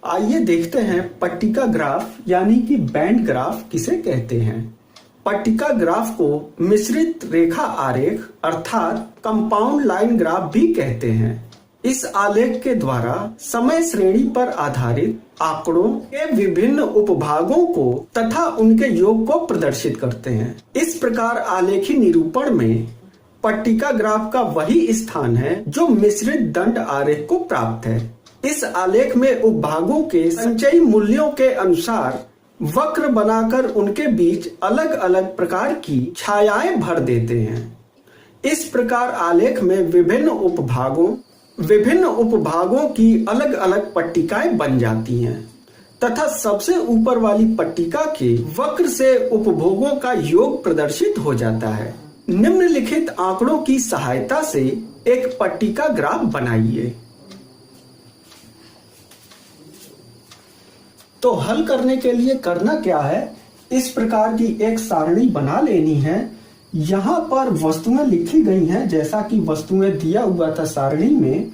आइए देखते हैं पट्टिका ग्राफ यानी कि बैंड ग्राफ किसे कहते हैं। पट्टिका ग्राफ को मिश्रित रेखा आरेख अर्थात कंपाउंड लाइन ग्राफ भी कहते हैं। इस आलेख के द्वारा समय श्रेणी पर आधारित आंकड़ों के विभिन्न उपभागों को तथा उनके योग को प्रदर्शित करते हैं। इस प्रकार आलेखी निरूपण में पट्टिका ग्राफ का वही स्थान है जो मिश्रित दंड आरेख को प्राप्त है। इस आलेख में उपभागों के संचयी मूल्यों के अनुसार वक्र बनाकर उनके बीच अलग अलग प्रकार की छायाएं भर देते हैं। इस प्रकार आलेख में विभिन्न उपभागों की अलग अलग पट्टिकाएं बन जाती हैं तथा सबसे ऊपर वाली पट्टिका के वक्र से उपभोगों का योग प्रदर्शित हो जाता है। निम्नलिखित आंकड़ों की सहायता से एक पट्टिका ग्राफ बनाइए। तो हल करने के लिए करना क्या है, इस प्रकार की एक सारणी बना लेनी है। यहाँ पर वस्तुएं लिखी गई हैं जैसा कि वस्तुएं दिया हुआ था सारणी में,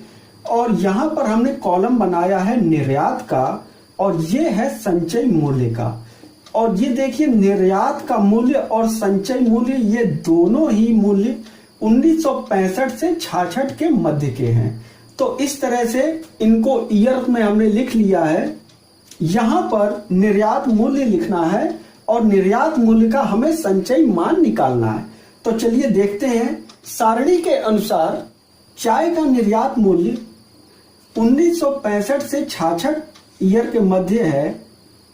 और यहाँ पर हमने कॉलम बनाया है निर्यात का और ये है संचय मूल्य का। और ये देखिए निर्यात का मूल्य और संचय मूल्य ये दोनों ही मूल्य 1965 से 66 के मध्य के हैं। तो इस तरह से इनको ईयर में हमने लिख लिया है। यहाँ पर निर्यात मूल्य लिखना है और निर्यात मूल्य का हमें संचयी मान निकालना है। तो चलिए देखते हैं। सारणी के अनुसार चाय का निर्यात मूल्य 1965 से 66 ईयर के मध्य है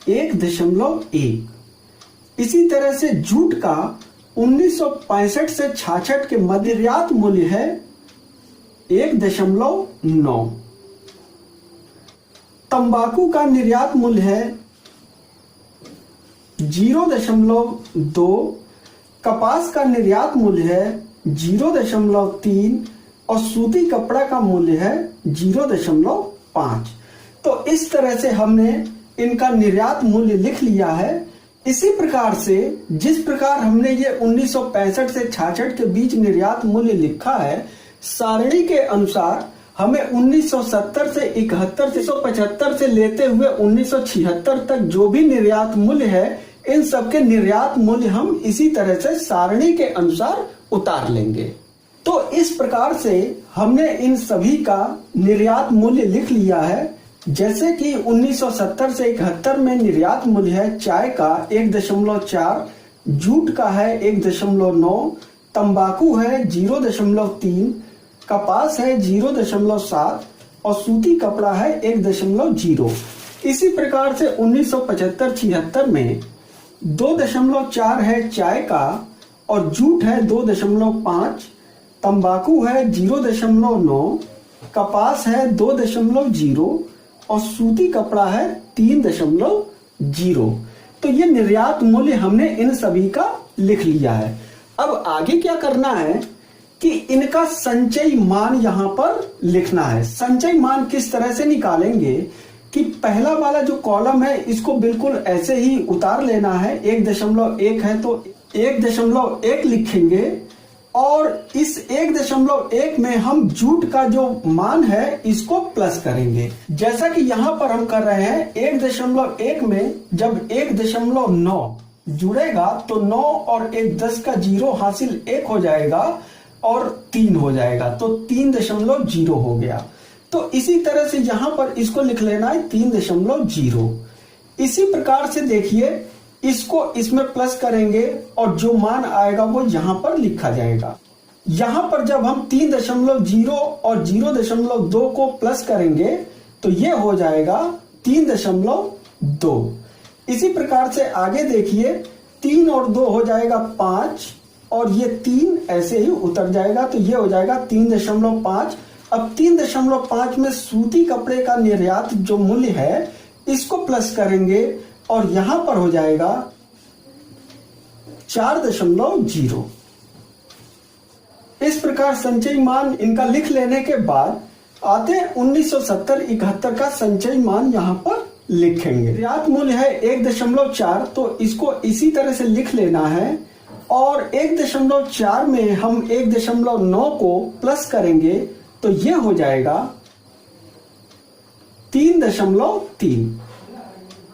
1.1। इसी तरह से जूट का 1965 से 66 के मध्य निर्यात मूल्य है 1.9। तंबाकू का निर्यात मूल्य है 0.2। कपास का निर्यात मूल्य है 0.3 और सूती कपड़ा का मूल्य है 0.5। तो इस तरह से हमने इनका निर्यात मूल्य लिख लिया है। इसी प्रकार से जिस प्रकार हमने ये 1965 से 66 के बीच निर्यात मूल्य लिखा है, सारणी के अनुसार हमें 1970 से 71 से 175 से लेते हुए 1976 तक जो भी निर्यात मूल्य है, इन सब के निर्यात मूल्य हम इसी तरह से सारणी के अनुसार उतार लेंगे। तो इस प्रकार से हमने इन सभी का निर्यात मूल्य लिख लिया है। जैसे कि 1970 से 71 में निर्यात मूल्य है चाय का 1.4, जूट का है 1.9, तंबाकू है 0.3, कपास है 0.7 और सूती कपड़ा है 1.0। इसी प्रकार से 1975-76 में 2.4 है चाय का और जूट है 2.5, तंबाकू है 0.9, कपास है 2.0 और सूती कपड़ा है 3.0। तो ये निर्यात मूल्य हमने इन सभी का लिख लिया है। अब आगे क्या करना है कि इनका संचयी मान यहाँ पर लिखना है। संचयी मान किस तरह से निकालेंगे कि पहला वाला जो कॉलम है इसको बिल्कुल ऐसे ही उतार लेना है। 1.1 है तो 1.1 लिखेंगे और इस 1.1 में हम जूट का जो मान है इसको प्लस करेंगे। जैसा कि यहाँ पर हम कर रहे हैं 1.1 में जब 1.9 जुड़ेगा तो 9 और 1 10 का 0 हासिल 1 हो जाएगा और 3 हो जाएगा, तो 3.0 हो गया। तो इसी तरह से यहाँ पर इसको लिख लेना है 3.0। इसी प्रकार से देखिए इसको इसमें प्लस करेंगे और जो मान आएगा वो यहाँ पर लिखा जाएगा। यहाँ पर जब हम 3.0 और 0.2 को प्लस करेंगे तो ये हो जाएगा 3.2। इसी प्रकार से आगे देखिए 3 और 2 हो जाएगा 5 और ये 3 ऐसे ही उतर जाएगा, तो ये हो जाएगा 3.5। अब 3.5 में सूती कपड़े का निर्यात जो मूल्य है इसको प्लस करेंगे और यहां पर हो जाएगा 4.0। इस प्रकार संचयी मान इनका लिख लेने के बाद आते हैं 1970-71 का संचयी मान यहां पर लिखेंगे। निर्यात मूल्य है 1.4, तो इसको इसी तरह से लिख लेना है और 1.4 में हम 1.9 को प्लस करेंगे तो ये हो जाएगा 3.3।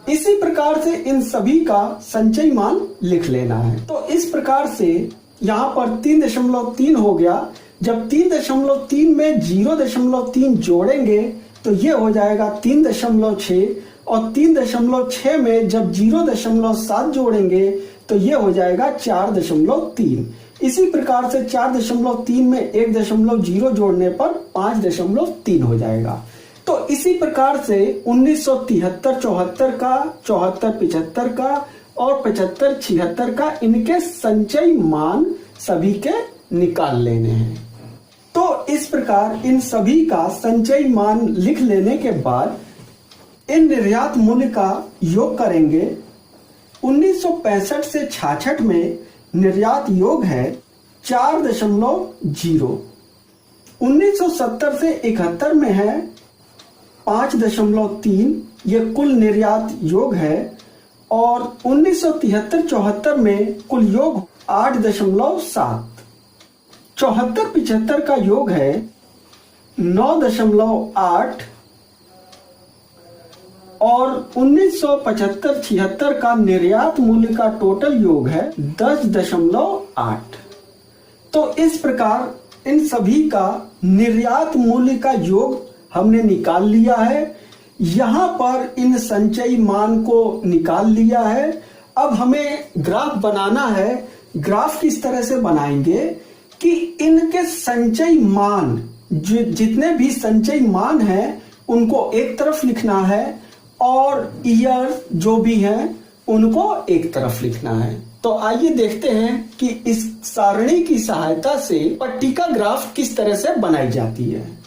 इसी प्रकार से इन सभी का संचयी मान लिख लेना है। तो इस प्रकार से यहाँ पर 3.3 हो गया। जब 3.3 में 0.3 जोड़ेंगे तो ये हो जाएगा 3.6, और 3.6 में जब 0.7 जोड़ेंगे तो ये हो जाएगा 4.3। इसी प्रकार से 4.3 में 1.0 जोड़ने पर 5.3 हो जाएगा। तो इसी प्रकार से 1973 74 का, 74 75 का और 75 76 का इनके संचयी मान सभी के निकाल लेने हैं। तो इस प्रकार इन सभी का संचयी मान लिख लेने के बाद इन निर्यात मूल्य का योग करेंगे। 1965 से 66 में निर्यात योग है 4.0। 1970 से 71 में है 5.3, ये कुल निर्यात योग है। और 1973 74 में कुल योग 8.7। 74 75 का योग है 9.8, और 1975 76 का निर्यात मूल्य का टोटल योग है 10.8। तो इस प्रकार इन सभी का निर्यात मूल्य का योग हमने निकाल लिया है। यहां पर इन संचयी मान को निकाल लिया है। अब हमें ग्राफ बनाना है। ग्राफ किस तरह से बनाएंगे कि इनके संचयी मान, जितने भी संचयी मान हैं उनको एक तरफ लिखना है, और ईयर जो भी हैं उनको एक तरफ लिखना है। तो आइए देखते हैं कि इस सारणी की सहायता से पट्टिका ग्राफ किस तरह से बनाई जाती है।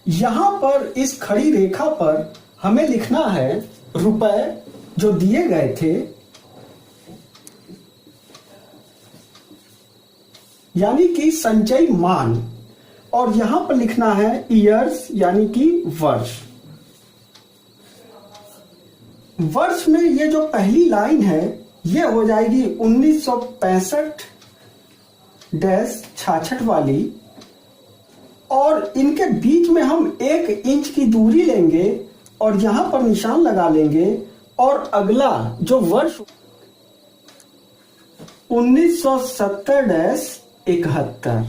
यहां पर इस खड़ी रेखा पर हमें लिखना है रुपए जो दिए गए थे, यानी कि संचयी मान, और यहां पर लिखना है ईयर्स यानी कि वर्ष। वर्ष में ये जो पहली लाइन है ये हो जाएगी 1965-66 वाली, और इनके बीच में हम 1 इंच की दूरी लेंगे और यहां पर निशान लगा लेंगे, और अगला जो वर्ष 1970-71,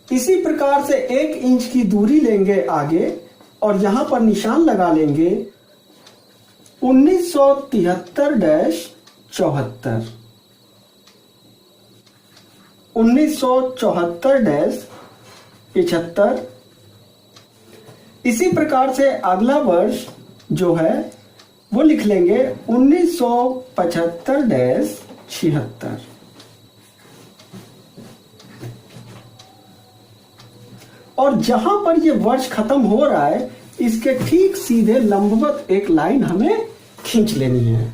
इसी प्रकार से 1 इंच की दूरी लेंगे आगे और यहां पर निशान लगा लेंगे 1973-74, 1974-75। इसी प्रकार से अगला वर्ष जो है वो लिख लेंगे 1975-76। और जहां पर ये वर्ष खत्म हो रहा है इसके ठीक सीधे लंबवत एक लाइन हमें खींच लेनी है।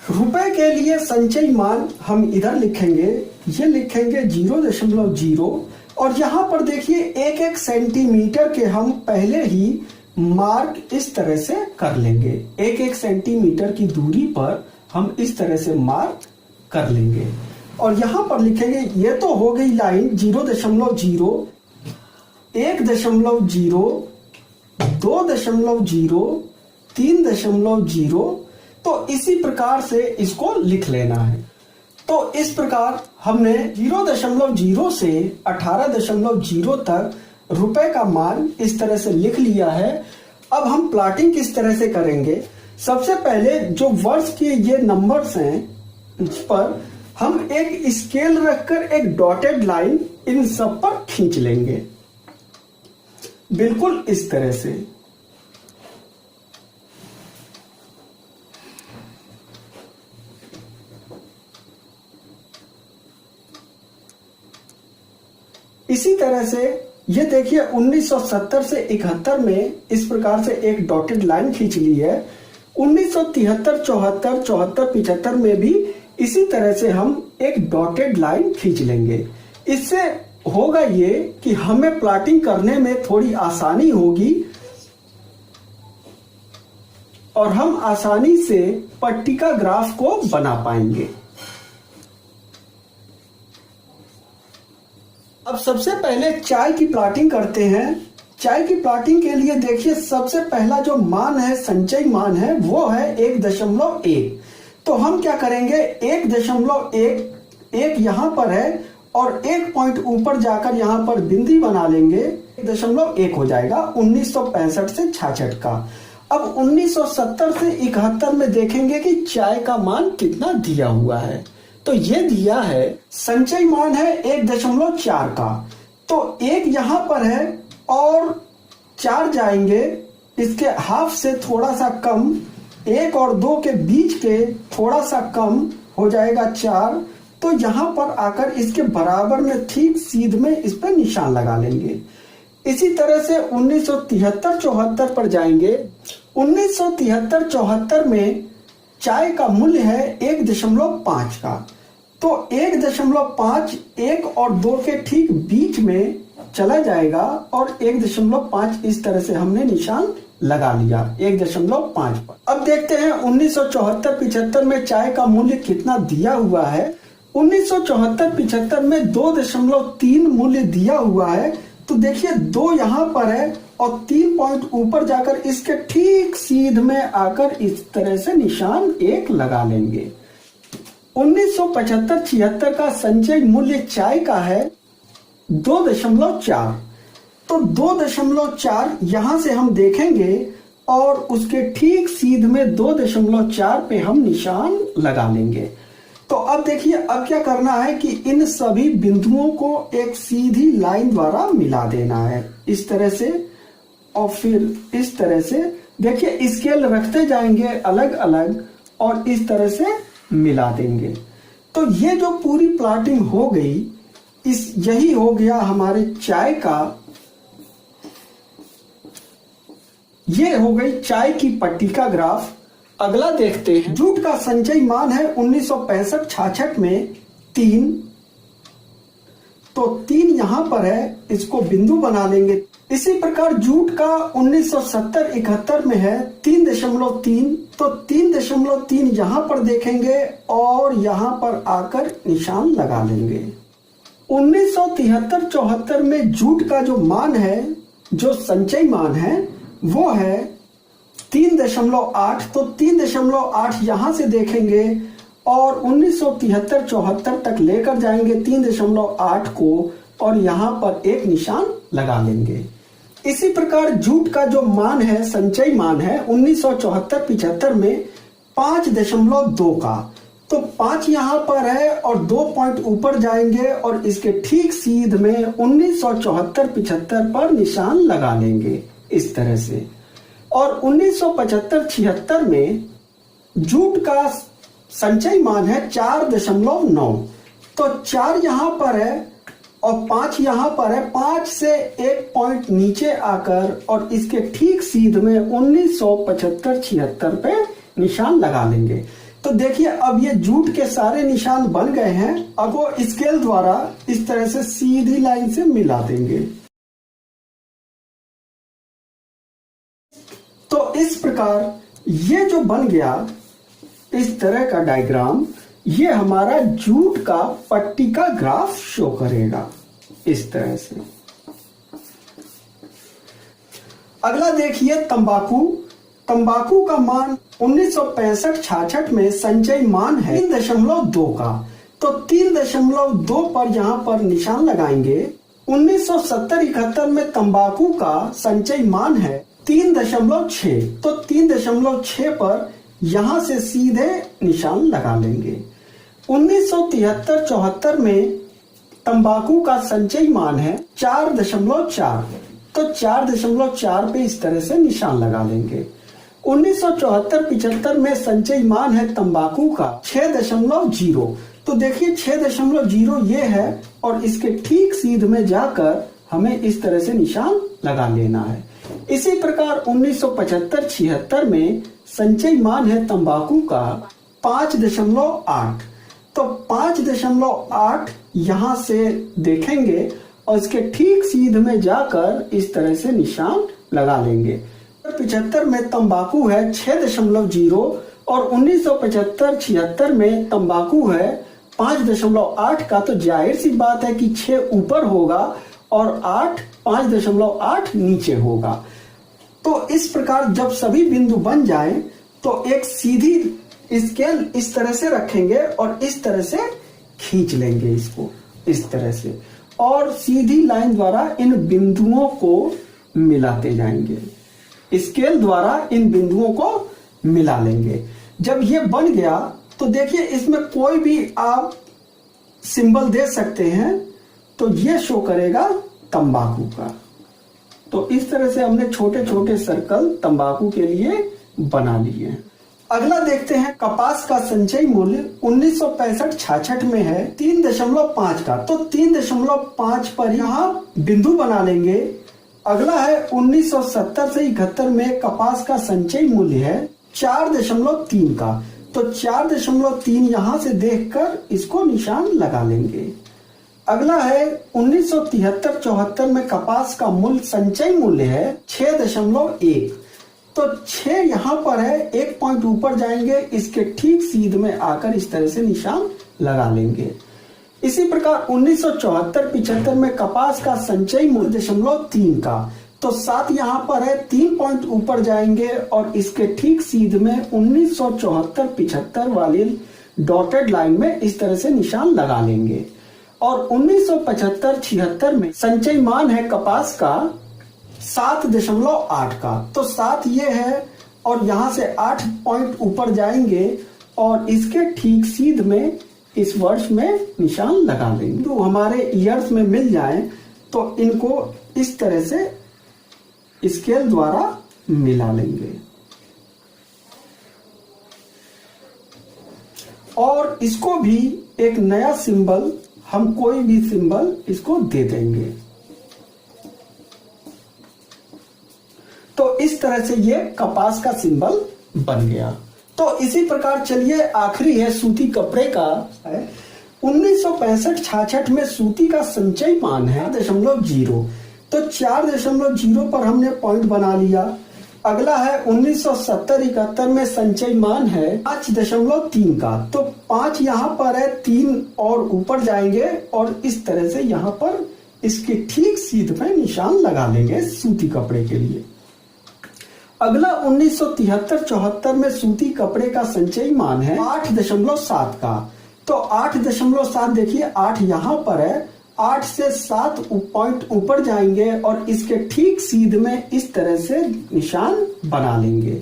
रुपए के लिए संचयी मान हम इधर लिखेंगे, ये लिखेंगे 0.0, और यहां पर देखिए 1-1 सेंटीमीटर के हम पहले ही मार्क इस तरह से कर लेंगे। 1-1 सेंटीमीटर की दूरी पर हम इस तरह से मार्क कर लेंगे, और यहां पर लिखेंगे, ये तो हो गई लाइन 0.0, 1.0, 2.0, 3.0, तो इसी प्रकार से इसको लिख लेना है। तो इस प्रकार हमने 0.0 से 18.0 तक रुपए का मान इस तरह से लिख लिया है। अब हम प्लॉटिंग किस तरह से करेंगे? सबसे पहले जो वर्ष के ये नंबर्स हैं इस पर हम एक स्केल रखकर एक डॉटेड लाइन इन सब पर खींच लेंगे, बिल्कुल इस तरह से। इसी तरह से ये देखिए 1970 से 71 में इस प्रकार से एक डॉटेड लाइन खींच ली है। 1973, 74, 74, 75 में भी इसी तरह से हम एक डॉटेड लाइन खींच लेंगे। इससे होगा ये कि हमें प्लॉटिंग करने में थोड़ी आसानी होगी और हम आसानी से पट्टिका ग्राफ को बना पाएंगे। अब सबसे पहले चाय की प्लॉटिंग करते हैं। चाय की प्लॉटिंग के लिए देखिए सबसे पहला जो मान है, संचयी मान है, वो है 1.1। तो हम क्या करेंगे, 1.1 यहां पर है और एक पॉइंट ऊपर जाकर यहां पर बिंदी बना लेंगे, 1.1 हो जाएगा 1965 से 66 का। अब 1970 से 71 में देखेंगे कि चाय का मान कितना दिया हुआ है। तो ये दिया है, संचयी मान है 1.4 का। तो 1 यहां पर है और 4 जाएंगे, इसके हाफ से थोड़ा सा कम, 1 और 2 के बीच के थोड़ा सा कम हो जाएगा 4। तो यहां पर आकर इसके बराबर में ठीक सीध में इस पर निशान लगा लेंगे। इसी तरह से 1973-74 पर जाएंगे। 1973-74 में चाय का मूल्य है 1.5 का। तो 1.5 1 और 2 के ठीक बीच में चला जाएगा और 1.5 इस तरह से हमने निशान लगा लिया 1.5 पर। अब देखते हैं 1974-75 में चाय का मूल्य कितना दिया हुआ है। 1974-75 में 2.3 मूल्य दिया हुआ है। तो देखिए 2 यहां पर है और 3 पॉइंट ऊपर जाकर इसके ठीक सीध में आकर इस तरह से निशान 1 लगा लेंगे। 1975-76 का संचयी मूल्य चाय का है 2.4। तो 2.4 यहां से हम देखेंगे और उसके ठीक सीध में 2.4 पे हम निशान लगा लेंगे। तो अब देखिए, अब क्या करना है कि इन सभी बिंदुओं को एक सीधी लाइन द्वारा मिला देना है इस तरह से, और फिर इस तरह से देखिए स्केल रखते जाएंगे अलग अलग और इस तरह से मिला देंगे। तो ये जो पूरी प्लॉटिंग हो गई, यही हो गया हमारे चाय का, ये हो गई चाय की पट्टी का ग्राफ। अगला देखते हैं, जूट का संचयी मान है 1965-66 में 3। तो 3 यहां पर है, इसको बिंदु बना लेंगे। इसी प्रकार जूट का 1970-71 में है 3.3। तो 3.3 यहां पर देखेंगे और यहां पर आकर निशान लगा लेंगे। 1973-74 में जूट का जो मान है, जो संचयी मान है, वो है 3.8। तो 3.8 यहां से देखेंगे और 1973-74 तक लेकर जाएंगे 3.8 को और यहां पर एक निशान लगा लेंगे। इसी प्रकार जूट का जो मान है, संचयी मान है 1974-75 में 5.2 का। तो 5 यहां पर है और 2 पॉइंट ऊपर जाएंगे और इसके ठीक सीध में 1974-75 पर निशान लगा लेंगे इस तरह से। और 1975-76 में जूट का संचयी मान है 4.9। तो 4 यहां पर है और 5 यहां पर है। 5 से एक पॉइंट नीचे आकर और इसके ठीक सीध में 1975-76 पे निशान लगा लेंगे। तो देखिए अब ये जूट के सारे निशान बन गए हैं। अब वो स्केल द्वारा इस तरह से सीधी लाइन से मिला देंगे। तो इस प्रकार ये जो बन गया इस तरह का डायग्राम, ये हमारा जूट का पट्टी का ग्राफ शो करेगा इस तरह से। अगला देखिए तंबाकू। तंबाकू का मान 1965-66 में संचयी मान है 3.2 का। तो 3.2 पर यहां पर निशान लगाएंगे। 1970-71 में तंबाकू का संचयी मान है 3.6। तो 3.6 पर यहां से सीधे निशान लगा लेंगे। 1973-74 में तंबाकू का संचयी मान है 4.4। तो 4.4 पे इस तरह से निशान लगा लेंगे। 1974-75 में संचयी मान है तंबाकू का 6.0। तो देखिए 6.0 ये है और इसके ठीक सीध में जाकर हमें इस तरह से निशान लगा लेना है। इसी प्रकार 1975-76 में संचयी मान है तंबाकू का 5.8। तो 5.8 यहां से देखेंगे और इसके ठीक सीध में जाकर इस तरह से निशान लगा लेंगे। 75 में तंबाकू है 6.0 और 1975-76 में तंबाकू है 5.8 का, तो जाहिर सी बात है कि 6 ऊपर होगा और 5.8 नीचे होगा। तो इस प्रकार जब सभी बिंदु बन जाएं तो एक सीधी स्केल इस तरह से रखेंगे और इस तरह से खींच लेंगे इसको इस तरह से, और सीधी लाइन द्वारा इन बिंदुओं को मिलाते जाएंगे। स्केल द्वारा इन बिंदुओं को मिला लेंगे। जब ये बन गया तो देखिए इसमें कोई भी आप सिंबल दे सकते हैं, तो ये शो करेगा तंबाकू का। तो इस तरह से हमने छोटे छोटे सर्कल तंबाकू के लिए बना लिए। अगला देखते हैं, कपास का संचयी मूल्य 1965-66 में है 3.5 का, तो 3.5 पर यहाँ बिंदु बना लेंगे। अगला है 1970 से 71 में कपास का संचयी मूल्य है 4.3 का, तो 4.3 यहाँ से देखकर इसको निशान लगा लेंगे। अगला है 1973-74 में कपास का मूल्य संचयी मूल्य है 6.1, तो 6 यहाँ पर है, 1 पॉइंट ऊपर जाएंगे, इसके ठीक सीध में आकर इस तरह से निशान लगा लेंगे। इसी प्रकार 1974-75 में कपास का संचयी मूल्य 0.3 का, तो 7 यहाँ पर है, 3 पॉइंट ऊपर जाएंगे और इसके ठीक सीध में 1974-75 वाली डॉटेड लाइन में इस तरह से निशान लगा लेंगे। और 1975-76 में संचयी मान है कपास का 7.8 का, तो 7 ये है और यहां से 8 पॉइंट ऊपर जाएंगे और इसके ठीक सीध में इस वर्ष में निशान लगा लेंगे। तो हमारे ईयर्स में मिल जाए तो इनको इस तरह से स्केल द्वारा मिला लेंगे और इसको भी एक नया सिंबल, हम कोई भी सिंबल इसको दे देंगे। तो इस तरह से ये कपास का सिंबल बन गया। तो इसी प्रकार चलिए आखिरी है सूती कपड़े का है। 1965-66 में सूती का संचयी मान है 0.0, तो 4.0 पर हमने पॉइंट बना लिया। अगला है 1970-71 में संचयी मान है 5.3 का, तो 5 यहाँ पर है, 3 और ऊपर जाएंगे और इस तरह से यहाँ पर इसके ठीक सीध में निशान लगा लेंगे सूती कपड़े के लिए। अगला 1973-74 में सूती कपड़े का संचयी मान है 8.7 का, तो 8.7 देखिए 8 यहाँ पर है, 8 से 7 पॉइंट ऊपर जाएंगे और इसके ठीक सीध में इस तरह से निशान बना लेंगे।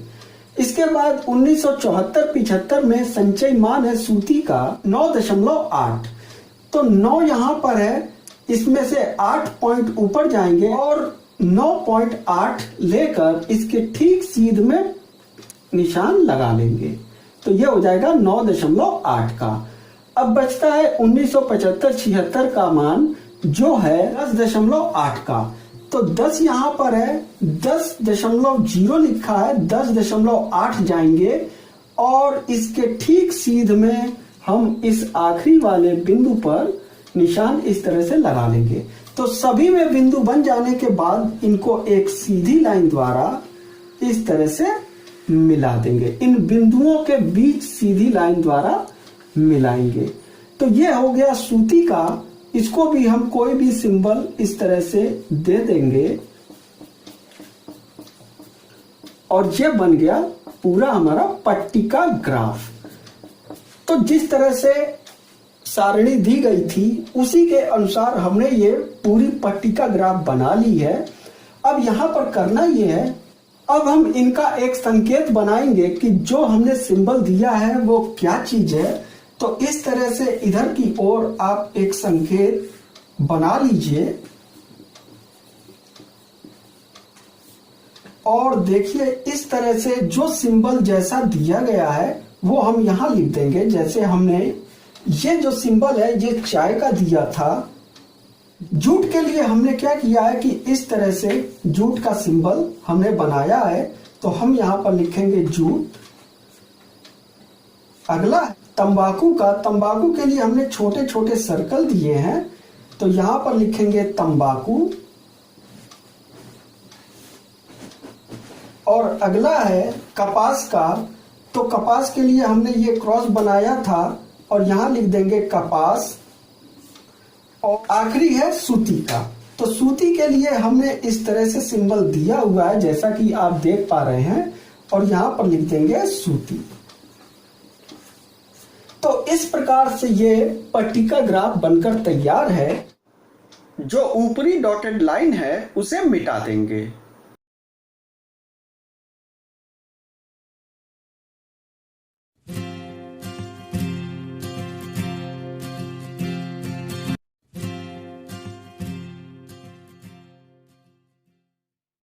इसके बाद 1974-75 में संचयी मान है सूती का 9.8, तो 9 यहाँ पर है, इसमें से 8 पॉइंट ऊपर जाएंगे और 9.8 लेकर इसके ठीक सीध में निशान लगा लेंगे, तो ये हो जाएगा 9.8 का। अब बचता है 1975-76 का मान जो है 10.8 का, तो 10 यहाँ पर है, 10.0 लिखा है, 10.8 जाएंगे और इसके ठीक सीध में हम इस आखिरी वाले बिंदु पर निशान इस तरह से लगा लेंगे। तो सभी में बिंदु बन जाने के बाद इनको एक सीधी लाइन द्वारा इस तरह से मिला देंगे। इन बिंदुओं के बीच सीधी लाइन द्वारा मिलाएंगे। तो ये हो गया सूती का। इसको भी हम कोई भी सिंबल इस तरह से दे देंगे और ये बन गया पूरा हमारा पट्टी का ग्राफ। तो जिस तरह से सारणी दी गई थी उसी के अनुसार हमने ये पूरी पट्टी का ग्राफ बना ली है। अब यहाँ पर करना ये है, अब हम इनका एक संकेत बनाएंगे कि जो हमने सिंबल दिया है वो क्या चीज है। तो इस तरह से इधर की ओर आप एक संकेत बना लीजिए और देखिए इस तरह से जो सिंबल जैसा दिया गया है वो हम यहाँ लिख देंगे। जैसे हमने ये जो सिंबल है ये चाय का दिया था। जूट के लिए हमने क्या किया है कि इस तरह से जूट का सिंबल हमने बनाया है, तो हम यहाँ पर लिखेंगे जूट। अगला तंबाकू का, तंबाकू के लिए हमने छोटे छोटे सर्कल दिए हैं, तो यहाँ पर लिखेंगे तंबाकू। और अगला है कपास का, तो कपास के लिए हमने ये क्रॉस बनाया था और यहां लिख देंगे कपास, और आखिरी है सूती का। तो सूती के लिए हमने इस तरह से सिंबल दिया हुआ है जैसा कि आप देख पा रहे हैं, और यहां पर लिख देंगे सूती। तो इस प्रकार से ये पट्टिका ग्राफ बनकर तैयार है। जो ऊपरी डॉटेड लाइन है उसे मिटा देंगे।